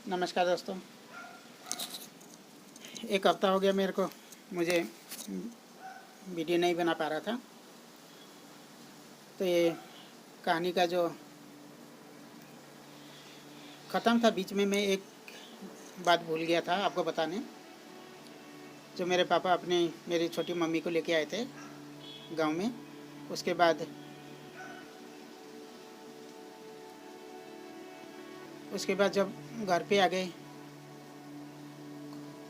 नमस्कार दोस्तों। एक हफ़्ता हो गया मेरे को मुझे वीडियो नहीं बना पा रहा था। तो ये कहानी का जो ख़त्म था, बीच में मैं एक बात भूल गया था आपको बताने। जो मेरे पापा अपने मेरी छोटी मम्मी को लेके आए थे गांव में। उसके बाद जब घर पे आ गए,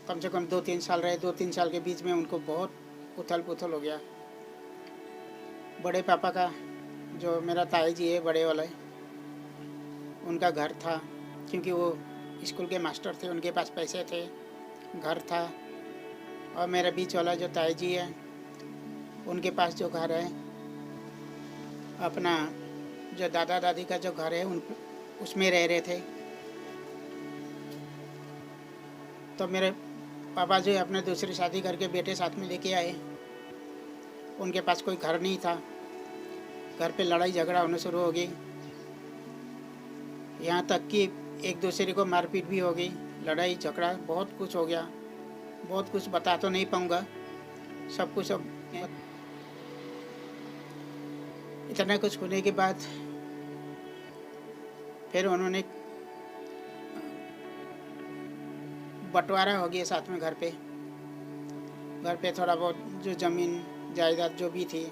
कम से कम 2-3 साल रहे। 2-3 साल के बीच में उनको बहुत उथल पुथल हो गया। बड़े पापा का, जो मेरा ताई जी है बड़े वाले, उनका घर था, क्योंकि वो स्कूल के मास्टर थे, उनके पास पैसे थे, घर था। और मेरा बीच वाला जो ताई जी है, उनके पास जो घर है, अपना जो दादा दादी का जो घर है उसमें रह रहे थे। तो मेरे पापा जो है अपने दूसरी शादी करके बेटे साथ में लेके आए। उनके पास कोई घर नहीं था। घर पे लड़ाई झगड़ा होने शुरू हो गई, यहाँ तक कि एक दूसरे को मारपीट भी हो गई। लड़ाई झगड़ा बहुत कुछ हो गया। बहुत कुछ बता तो नहीं पाऊँगा सब कुछ। अब इतना कुछ होने के बाद फिर उन्होंने बंटवारा हो गया साथ में। घर पे थोड़ा बहुत जो ज़मीन जायदाद जो भी थी,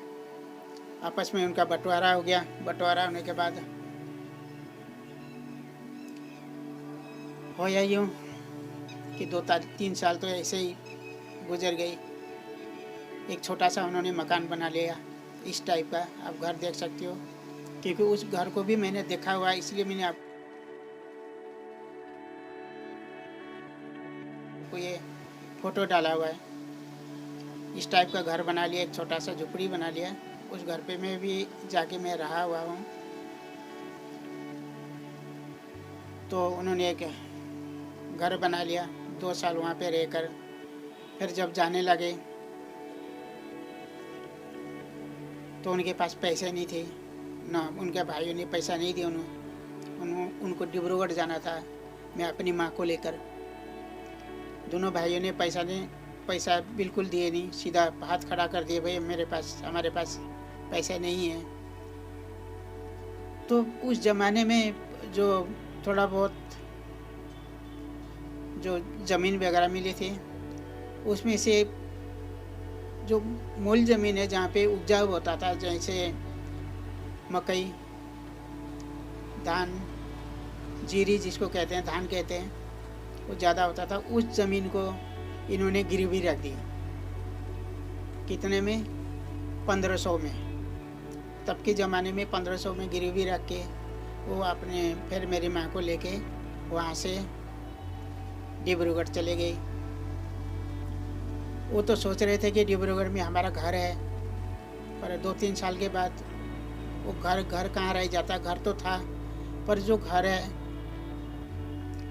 आपस में उनका बंटवारा हो गया। बंटवारा होने के बाद होया यूँ कि 2-3 साल तो ऐसे ही गुजर गई। एक छोटा सा उन्होंने मकान बना लिया, इस टाइप का आप घर देख सकते हो। क्योंकि उस घर को भी मैंने देखा हुआ है, इसलिए मैंने आपको ये फ़ोटो डाला हुआ है। इस टाइप का घर बना लिया, एक छोटा सा झुपड़ी बना लिया। उस घर पे मैं भी जाके मैं रहा हुआ हूँ। तो उन्होंने एक घर बना लिया, 2 साल वहाँ पे रहकर फिर जब जाने लगे तो उनके पास पैसे नहीं थे ना, उनके भाइयों ने पैसा नहीं दिया। उनको डिब्रूगढ़ जाना था, मैं अपनी माँ को लेकर। दोनों भाइयों ने पैसा बिल्कुल दिए नहीं, सीधा हाथ खड़ा कर दिए, भाई हमारे पास पैसे नहीं है। तो उस ज़माने में जो थोड़ा बहुत जो ज़मीन वगैरह मिली थी, उसमें से जो मूल ज़मीन है जहाँ पे उपजाऊ होता था, जैसे मकई, धान, जीरी जिसको कहते हैं, धान कहते हैं, वो ज़्यादा होता था। उस ज़मीन को इन्होंने गिरवी रख दी। कितने में? 1500 में। तब के ज़माने में 1500 में गिरवी रख के वो अपने फिर मेरी माँ को लेके वहाँ से डिब्रूगढ़ चले गए। वो तो सोच रहे थे कि डिब्रूगढ़ में हमारा घर है, पर 2-3 साल के बाद वो घर कहाँ रह जाता। घर तो था, पर जो घर है,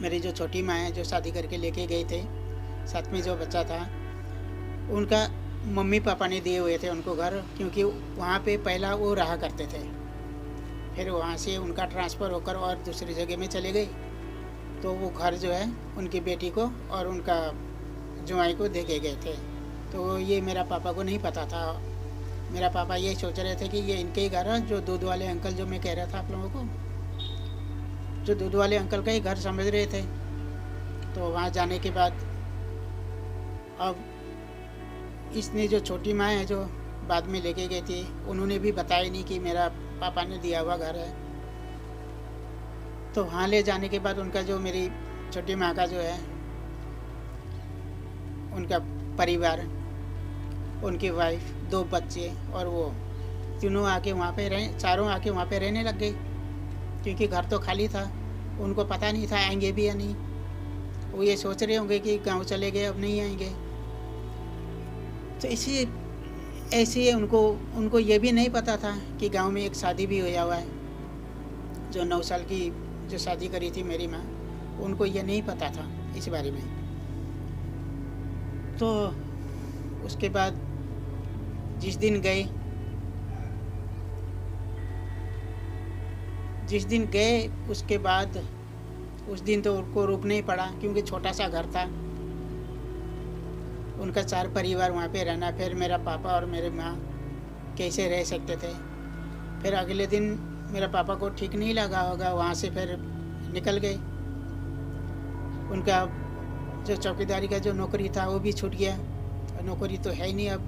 मेरी जो छोटी माँ है जो शादी करके लेके गए थे, साथ में जो बच्चा था, उनका मम्मी पापा ने दिए हुए थे उनको घर, क्योंकि वहाँ पे पहला वो रहा करते थे। फिर वहाँ से उनका ट्रांसफ़र होकर और दूसरी जगह में चले गए। तो वो घर जो है उनकी बेटी को और उनका जुआई को दे के गए थे। तो ये मेरा पापा को नहीं पता था। मेरा पापा ये सोच रहे थे कि ये इनके ही घर है। जो दूध वाले अंकल जो मैं कह रहा था आप लोगों को, जो दूध वाले अंकल का ही घर समझ रहे थे। तो वहाँ जाने के बाद अब इसने जो छोटी माँ है जो बाद में लेके गई थी, उन्होंने भी बताया नहीं कि मेरा पापा ने दिया हुआ घर है। तो वहाँ ले जाने के बाद उनका जो मेरी छोटी माँ का जो है उनका परिवार, उनकी वाइफ, 2 बच्चे और वो तीनों आके वहाँ पे चारों आके वहाँ पे रहने लग गए। क्योंकि घर तो खाली था, उनको पता नहीं था आएंगे भी या नहीं। वो ये सोच रहे होंगे कि गांव चले गए, अब नहीं आएंगे। तो ऐसे उनको ये भी नहीं पता था कि गांव में एक शादी भी हुआ हुआ है। जो 9 साल की जो शादी करी थी मेरी माँ, उनको ये नहीं पता था इस बारे में। तो उसके बाद जिस दिन गए उसके बाद उस दिन तो उनको रुकना ही पड़ा क्योंकि छोटा सा घर था, उनका 4 परिवार वहाँ पे रहना, फिर मेरा पापा और मेरी माँ कैसे रह सकते थे। फिर अगले दिन मेरा पापा को ठीक नहीं लगा होगा, वहाँ से फिर निकल गए। उनका जो चौकीदारी का जो नौकरी था वो भी छूट गया, नौकरी तो है ही नहीं अब,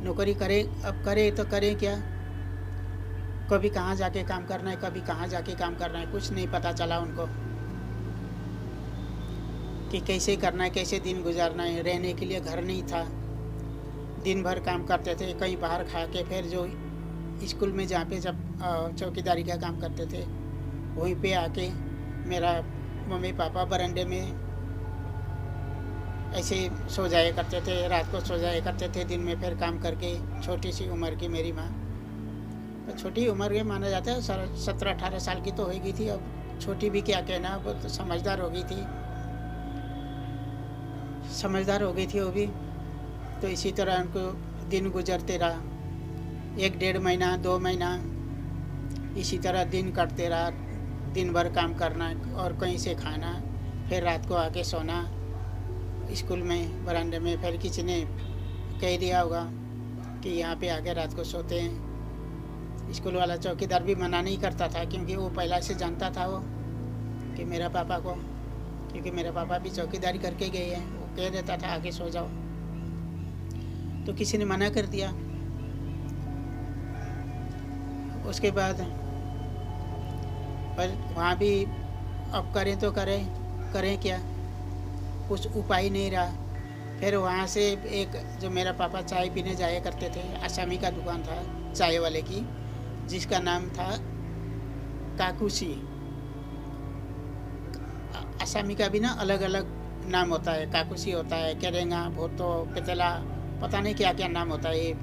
नौकरी करे तो करें क्या, कभी कहाँ जाके काम करना है, कभी कहाँ जाके काम करना है, कुछ नहीं पता चला उनको कि कैसे करना है, कैसे दिन गुजारना है। रहने के लिए घर नहीं था, दिन भर काम करते थे, कहीं बाहर खा के फिर जो स्कूल में जहाँ पे जब चौकीदारी का काम करते थे वहीं पे आके मेरा मम्मी पापा बरामदे में ऐसे सो जाया करते थे, रात को सो जाया करते थे, दिन में फिर काम करके। छोटी सी उम्र की मेरी माँ, तो छोटी उम्र के माना जाता है 17-18 साल की तो हो गई थी, अब छोटी भी क्या कहना, वो तो समझदार हो गई थी, समझदार हो गई थी वो भी। तो इसी तरह उनको दिन गुजरते रहा, 1-1.5 महीना 2 महीना इसी तरह दिन कटते रहा। दिन भर काम करना और कहीं से खाना, फिर रात को आके सोना स्कूल में बरामदे में। फिर किसी ने कह दिया होगा कि यहाँ पे आके रात को सोते हैं। स्कूल वाला चौकीदार भी मना नहीं करता था क्योंकि वो पहला से जानता था वो कि मेरा पापा को, क्योंकि मेरा पापा भी चौकीदारी करके गए हैं, वो कह देता था आके सो जाओ, तो किसी ने मना कर दिया। उसके बाद पर वहाँ भी अब करें तो करें क्या, कुछ उपाय नहीं रहा। फिर वहाँ से एक जो मेरा पापा चाय पीने जाया करते थे, आसामी का दुकान था चाय वाले की, जिसका नाम था काकुशी। आसामी का भी ना अलग अलग नाम होता है, काकुशी होता है, केरेंगा, भोतो, पेतला, पता नहीं क्या क्या नाम होता है। ये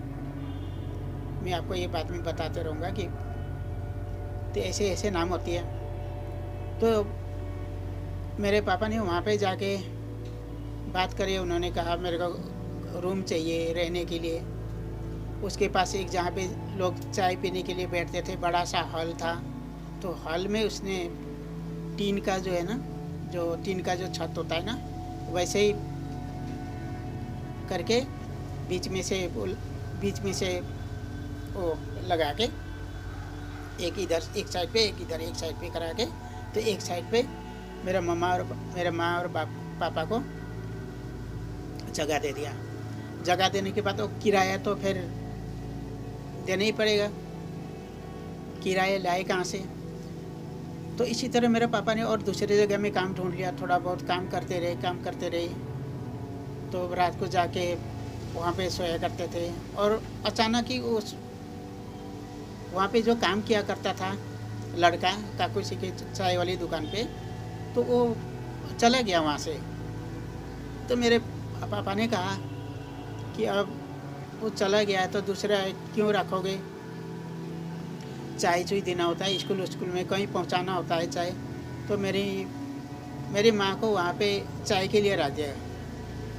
मैं आपको ये बात में बताते रहूँगा कि तो ऐसे ऐसे नाम होती है। तो मेरे पापा ने वहाँ पे जाके बात करी, उन्होंने कहा मेरे को रूम चाहिए रहने के लिए। उसके पास एक जहाँ पे लोग चाय पीने के लिए बैठते थे बड़ा सा हॉल था, तो हॉल में उसने टीन का जो है ना, जो टीन का जो छत होता है ना, वैसे ही करके बीच में से वो लगा के एक इधर एक साइड पे एक इधर एक साइड पे करा के, तो एक साइड पे मेरा माँ और पापा को जगह दे दिया। जगह देने के बाद वो किराया तो फिर देना ही पड़ेगा, किराया लाए कहाँ से। तो इसी तरह मेरे पापा ने और दूसरी जगह में काम ढूंढ लिया, थोड़ा बहुत काम करते रहे। तो रात को जाके वहाँ पे सोया करते थे। और अचानक ही उस वहाँ पे जो काम किया करता था लड़का काकुशी के चाय वाली दुकान पे, तो वो चला गया वहाँ से। तो मेरे पापा ने कहा कि अब वो चला गया है तो दूसरा क्यों रखोगे, चाय चुई देना होता है स्कूल में, कहीं पहुँचाना होता है चाय। तो मेरी माँ को वहाँ पे चाय के लिए रख दिया,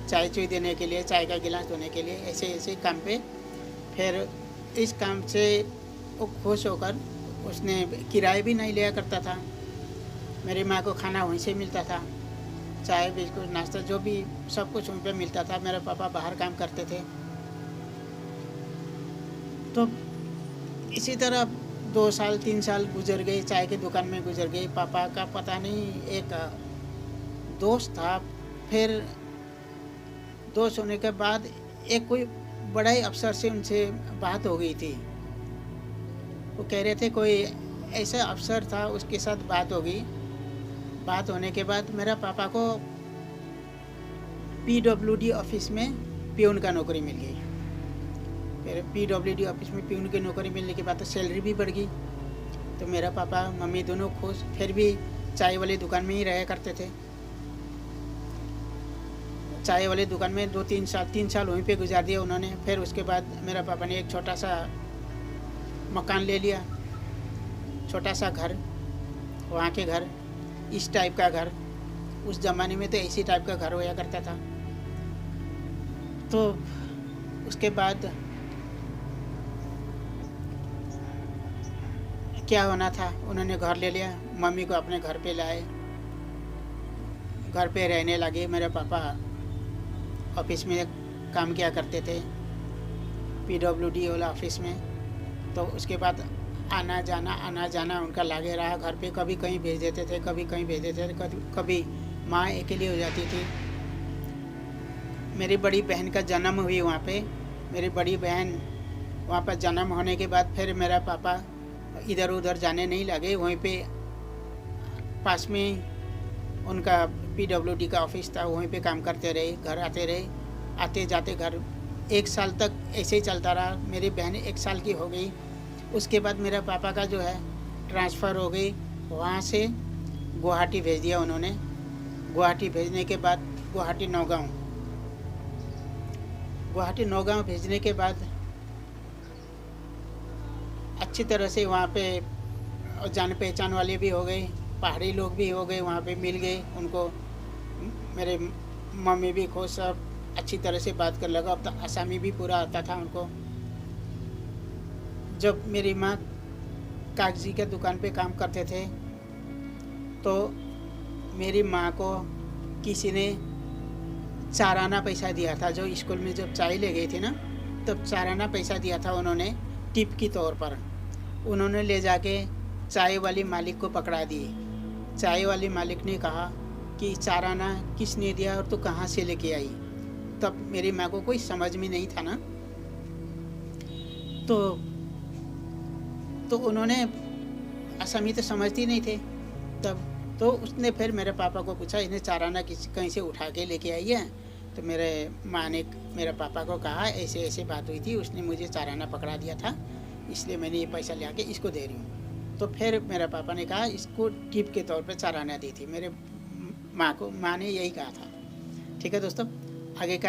चाय चुई देने के लिए, चाय का गिलास धोने के लिए, ऐसे काम पे। फिर इस काम से वो खुश होकर उसने किराया भी नहीं लिया करता था। मेरी माँ को खाना वहीं से मिलता था, चाय बिस्कुट नाश्ता जो भी सब कुछ वहीं पे मिलता था। मेरे पापा बाहर काम करते थे। तो इसी तरह 2 साल 3 साल गुजर गए, चाय की दुकान में गुजर गए। पापा का पता नहीं एक दोस्त था, फिर दोस्त होने के बाद एक कोई बड़ा ही अफसर से उनसे बात हो गई थी। वो कह रहे थे कोई ऐसा अफसर था, उसके साथ बात हो गई। बात होने के बाद मेरा पापा को PWD ऑफिस में पियून का नौकरी मिल गई। फिर PWD ऑफिस में पियून की नौकरी मिलने के बाद तो सैलरी भी बढ़ गई। तो मेरा पापा मम्मी दोनों खुश, फिर भी चाय वाली दुकान में ही रहा करते थे। चाय वाली दुकान में 3 साल वहीं पे गुजार दिया उन्होंने। फिर उसके बाद मेरा पापा ने एक छोटा सा मकान ले लिया, छोटा सा घर, वहाँ के घर इस टाइप का घर, उस ज़माने में तो इसी टाइप का घर होया करता था। तो उसके बाद क्या होना था, उन्होंने घर ले लिया, मम्मी को अपने घर पे लाए। घर पे रहने लगे। मेरे पापा ऑफिस में काम किया करते थे, PWD वाला ऑफिस में। तो उसके बाद आना जाना उनका लगे रहा घर पे। कभी कहीं भेज देते थे, कभी कहीं भेज देते थे, कभी माँ अकेली हो जाती थी। मेरी बड़ी बहन का जन्म हुई वहाँ पे। मेरी बड़ी बहन वहाँ पर जन्म होने के बाद फिर मेरा पापा इधर उधर जाने नहीं लगे। वहीं पे पास में उनका PWD का ऑफिस था, वहीं पे काम करते रहे, घर आते रहे, आते जाते घर 1 साल तक ऐसे ही चलता रहा। मेरी बहन 1 साल की हो गई। उसके बाद मेरा पापा का जो है ट्रांसफ़र हो गई, वहाँ से गुवाहाटी भेज दिया उन्होंने। गुवाहाटी भेजने के बाद गुवाहाटी नौगांव भेजने के बाद अच्छी तरह से वहाँ पे जान पहचान वाले भी हो गए, पहाड़ी लोग भी हो गए, वहाँ पे मिल गए उनको। मेरे मम्मी भी खुश, सब अच्छी तरह से बात कर लगा। अब तो आसामी भी पूरा आता था उनको। जब मेरी माँ कागजी के दुकान पे काम करते थे तो मेरी माँ को किसी ने चाराना पैसा दिया था। जो स्कूल में जब चाय ले गई थी ना, तब चाराना पैसा दिया था उन्होंने टिप की तौर पर। उन्होंने ले जाके चाय वाली मालिक को पकड़ा दिए। चाय वाली मालिक ने कहा कि चाराना किसने दिया और तू कहाँ से लेके आई। तब मेरी माँ को कोई समझ में नहीं था ना, तो उन्होंने असमी तो समझती नहीं थे तब। तो उसने फिर मेरे पापा को पूछा, इसने चाराना कहीं से उठा के लेके आई है। तो मेरे माँ ने मेरे पापा को कहा ऐसे ऐसे बात हुई थी, उसने मुझे चाराना पकड़ा दिया था, इसलिए मैंने ये पैसा ले आके इसको दे रही हूँ। तो फिर मेरे पापा ने कहा इसको टिप के तौर पे चाराना दी थी। मेरे माँ ने यही कहा था। ठीक है दोस्तों, आगे का